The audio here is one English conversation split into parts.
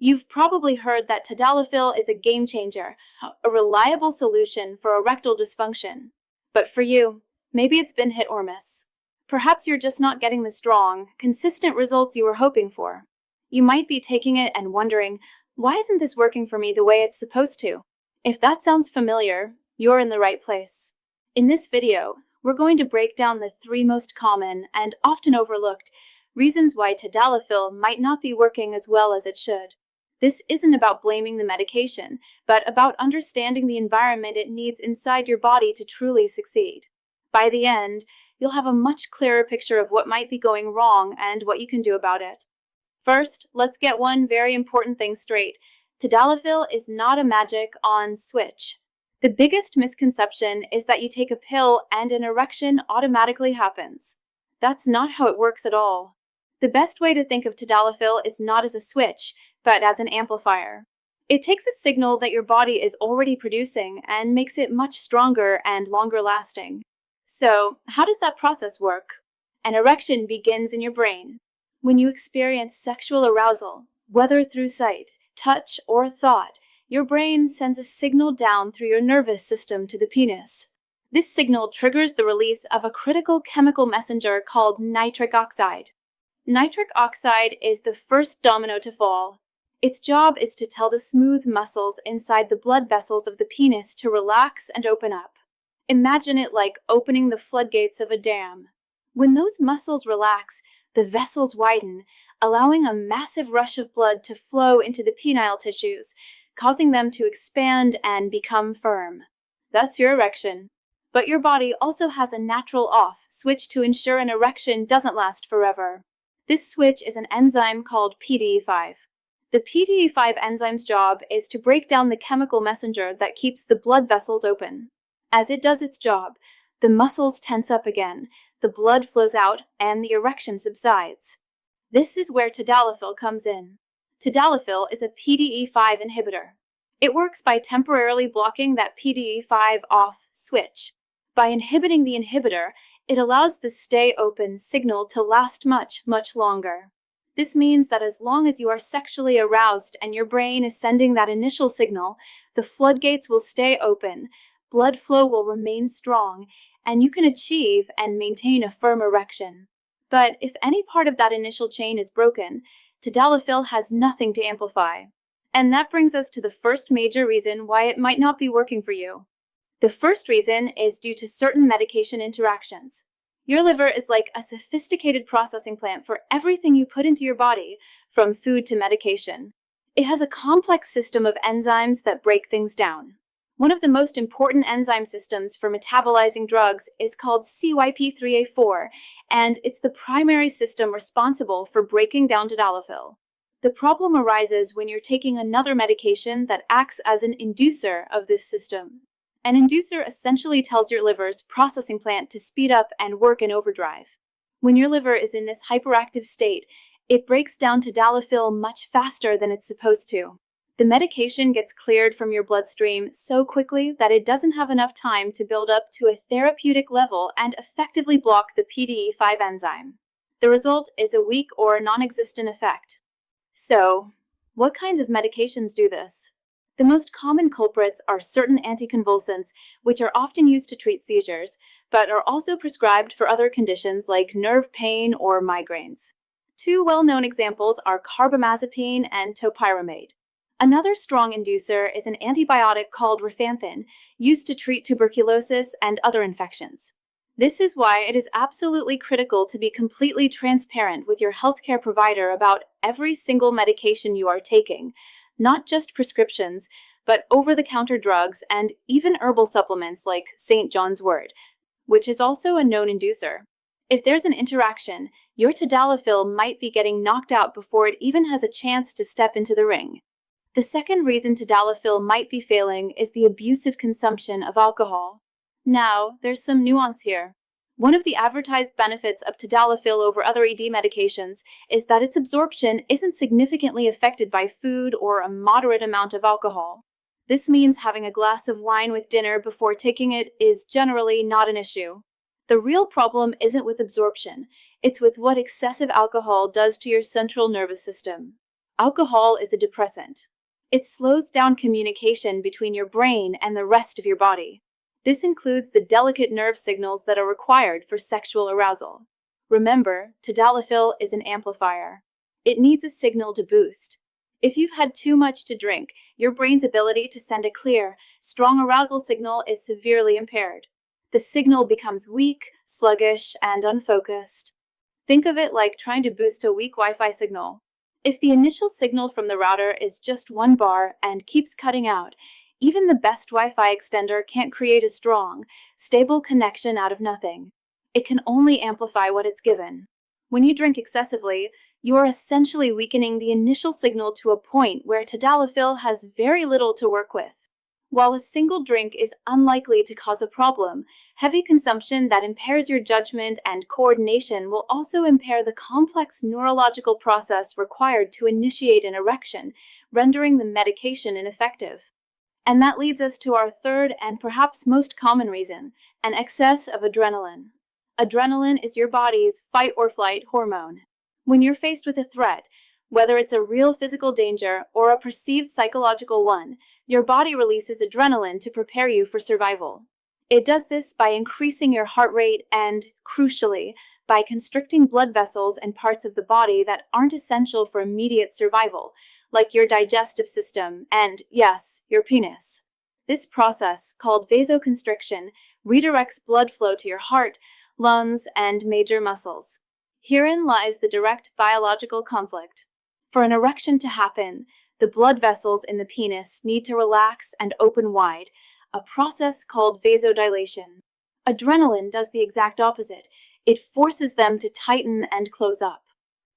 You've probably heard that tadalafil is a game changer, a reliable solution for erectile dysfunction. But for you, maybe it's been hit or miss. Perhaps you're just not getting the strong, consistent results you were hoping for. You might be taking it and wondering, why isn't this working for me the way it's supposed to? If that sounds familiar, you're in the right place. In this video, we're going to break down the 3 most common and often overlooked reasons why tadalafil might not be working as well as it should. This isn't about blaming the medication, but about understanding the environment it needs inside your body to truly succeed. By the end, you'll have a much clearer picture of what might be going wrong and what you can do about it. First, let's get one very important thing straight. Tadalafil is not a magic on switch. The biggest misconception is that you take a pill and an erection automatically happens. That's not how it works at all. The best way to think of tadalafil is not as a switch, but as an amplifier. It takes a signal that your body is already producing and makes it much stronger and longer lasting. So, how does that process work? An erection begins in your brain. When you experience sexual arousal, whether through sight, touch, or thought, your brain sends a signal down through your nervous system to the penis. This signal triggers the release of a critical chemical messenger called nitric oxide. Nitric oxide is the first domino to fall. Its job is to tell the smooth muscles inside the blood vessels of the penis to relax and open up. Imagine it like opening the floodgates of a dam. When those muscles relax, the vessels widen, allowing a massive rush of blood to flow into the penile tissues, causing them to expand and become firm. That's your erection. But your body also has a natural off switch to ensure an erection doesn't last forever. This switch is an enzyme called PDE5. The PDE5 enzyme's job is to break down the chemical messenger that keeps the blood vessels open. As it does its job, the muscles tense up again, the blood flows out, and the erection subsides. This is where tadalafil comes in. Tadalafil is a PDE5 inhibitor. It works by temporarily blocking that PDE5 off switch. By inhibiting the inhibitor, it allows the stay open signal to last much, much longer. This means that as long as you are sexually aroused and your brain is sending that initial signal, the floodgates will stay open, blood flow will remain strong, and you can achieve and maintain a firm erection. But if any part of that initial chain is broken, tadalafil has nothing to amplify. And that brings us to the first major reason why it might not be working for you. The first reason is due to certain medication interactions. Your liver is like a sophisticated processing plant for everything you put into your body, from food to medication. It has a complex system of enzymes that break things down. One of the most important enzyme systems for metabolizing drugs is called CYP3A4, and it's the primary system responsible for breaking down tadalafil. The problem arises when you're taking another medication that acts as an inducer of this system. An inducer essentially tells your liver's processing plant to speed up and work in overdrive. When your liver is in this hyperactive state, it breaks down tadalafil much faster than it's supposed to. The medication gets cleared from your bloodstream so quickly that it doesn't have enough time to build up to a therapeutic level and effectively block the PDE5 enzyme. The result is a weak or non-existent effect. So, what kinds of medications do this? The most common culprits are certain anticonvulsants, which are often used to treat seizures, but are also prescribed for other conditions like nerve pain or migraines. 2 well-known examples are carbamazepine and topiramate. Another strong inducer is an antibiotic called rifampin, used to treat tuberculosis and other infections. This is why it is absolutely critical to be completely transparent with your healthcare provider about every single medication you are taking, not just prescriptions, but over-the-counter drugs and even herbal supplements like St. John's wort, which is also a known inducer. If there's an interaction, your tadalafil might be getting knocked out before it even has a chance to step into the ring. The second reason tadalafil might be failing is the abusive consumption of alcohol. Now, there's some nuance here. One of the advertised benefits of tadalafil over other ED medications is that its absorption isn't significantly affected by food or a moderate amount of alcohol. This means having a glass of wine with dinner before taking it is generally not an issue. The real problem isn't with absorption, it's with what excessive alcohol does to your central nervous system. Alcohol is a depressant. It slows down communication between your brain and the rest of your body. This includes the delicate nerve signals that are required for sexual arousal. Remember, tadalafil is an amplifier. It needs a signal to boost. If you've had too much to drink, your brain's ability to send a clear, strong arousal signal is severely impaired. The signal becomes weak, sluggish, and unfocused. Think of it like trying to boost a weak Wi-Fi signal. If the initial signal from the router is just 1 bar and keeps cutting out, even the best Wi-Fi extender can't create a strong, stable connection out of nothing. It can only amplify what it's given. When you drink excessively, you are essentially weakening the initial signal to a point where tadalafil has very little to work with. While a single drink is unlikely to cause a problem, heavy consumption that impairs your judgment and coordination will also impair the complex neurological process required to initiate an erection, rendering the medication ineffective. And that leads us to our third and perhaps most common reason, an excess of adrenaline. Adrenaline is your body's fight-or-flight hormone. When you're faced with a threat, whether it's a real physical danger or a perceived psychological one, your body releases adrenaline to prepare you for survival. It does this by increasing your heart rate and, crucially, by constricting blood vessels and parts of the body that aren't essential for immediate survival, like your digestive system and, yes, your penis. This process, called vasoconstriction, redirects blood flow to your heart, lungs, and major muscles. Herein lies the direct biological conflict. For an erection to happen, the blood vessels in the penis need to relax and open wide, a process called vasodilation. Adrenaline does the exact opposite. It forces them to tighten and close up.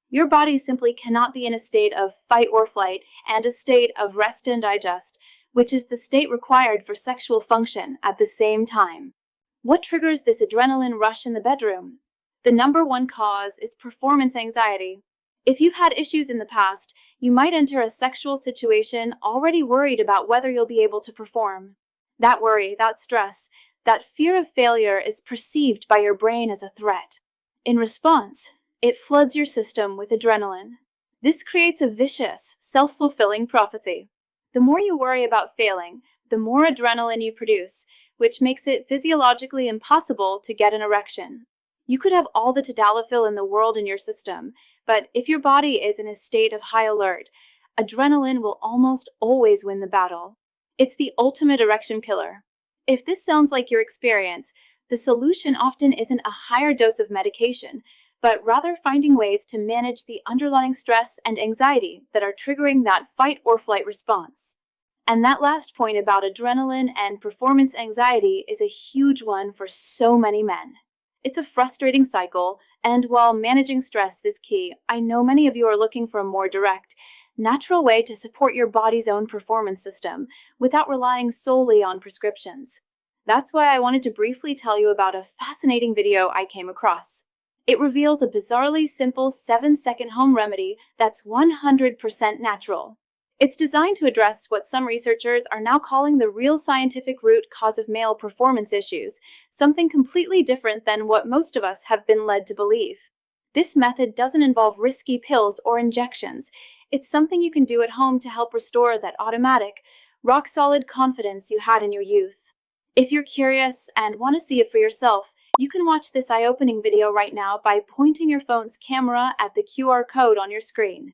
Your body simply cannot be in a state of fight or flight and a state of rest and digest, which is the state required for sexual function at the same time. What triggers this adrenaline rush in the bedroom? The number one cause is performance anxiety. If you've had issues in the past, you might enter a sexual situation already worried about whether you'll be able to perform. That worry, that stress, that fear of failure is perceived by your brain as a threat. In response, it floods your system with adrenaline. This creates a vicious, self-fulfilling prophecy. The more you worry about failing, the more adrenaline you produce, which makes it physiologically impossible to get an erection. You could have all the tadalafil in the world in your system, but if your body is in a state of high alert, adrenaline will almost always win the battle. It's the ultimate erection killer. If this sounds like your experience, the solution often isn't a higher dose of medication, but rather finding ways to manage the underlying stress and anxiety that are triggering that fight or flight response. And that last point about adrenaline and performance anxiety is a huge one for so many men. It's a frustrating cycle, and while managing stress is key, I know many of you are looking for a more direct, natural way to support your body's own performance system without relying solely on prescriptions. That's why I wanted to briefly tell you about a fascinating video I came across. It reveals a bizarrely simple 7-second home remedy that's 100% natural. It's designed to address what some researchers are now calling the real scientific root cause of male performance issues, something completely different than what most of us have been led to believe. This method doesn't involve risky pills or injections. It's something you can do at home to help restore that automatic, rock-solid confidence you had in your youth. If you're curious and want to see it for yourself, you can watch this eye-opening video right now by pointing your phone's camera at the QR code on your screen.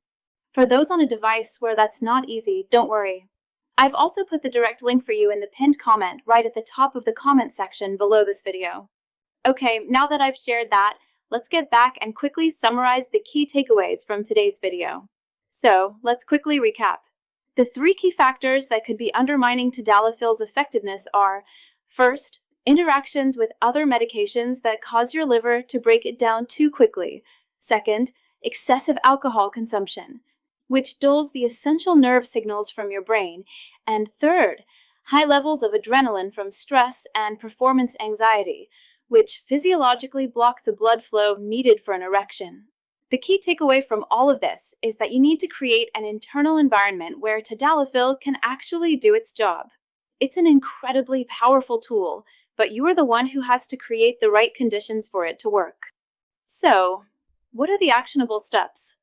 For those on a device where that's not easy, don't worry. I've also put the direct link for you in the pinned comment right at the top of the comment section below this video. Okay, now that I've shared that, let's get back and quickly summarize the key takeaways from today's video. So, let's quickly recap. The 3 key factors that could be undermining tadalafil's effectiveness are, first, interactions with other medications that cause your liver to break it down too quickly. Second, excessive alcohol consumption, which dulls the essential nerve signals from your brain. And third, high levels of adrenaline from stress and performance anxiety, which physiologically block the blood flow needed for an erection. The key takeaway from all of this is that you need to create an internal environment where tadalafil can actually do its job. It's an incredibly powerful tool, but you are the one who has to create the right conditions for it to work. So, what are the actionable steps?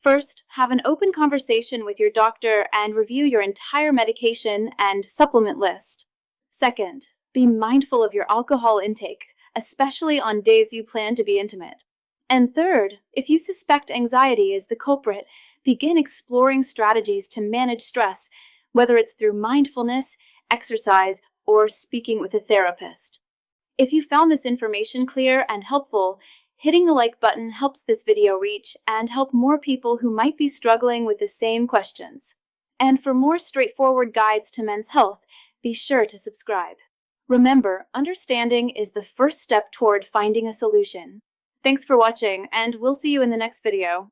First, have an open conversation with your doctor and review your entire medication and supplement list. Second, be mindful of your alcohol intake, especially on days you plan to be intimate. And third, if you suspect anxiety is the culprit, begin exploring strategies to manage stress, whether it's through mindfulness, exercise, or speaking with a therapist. If you found this information clear and helpful, hitting the like button helps this video reach and help more people who might be struggling with the same questions. And for more straightforward guides to men's health, be sure to subscribe. Remember, understanding is the first step toward finding a solution. Thanks for watching, and we'll see you in the next video.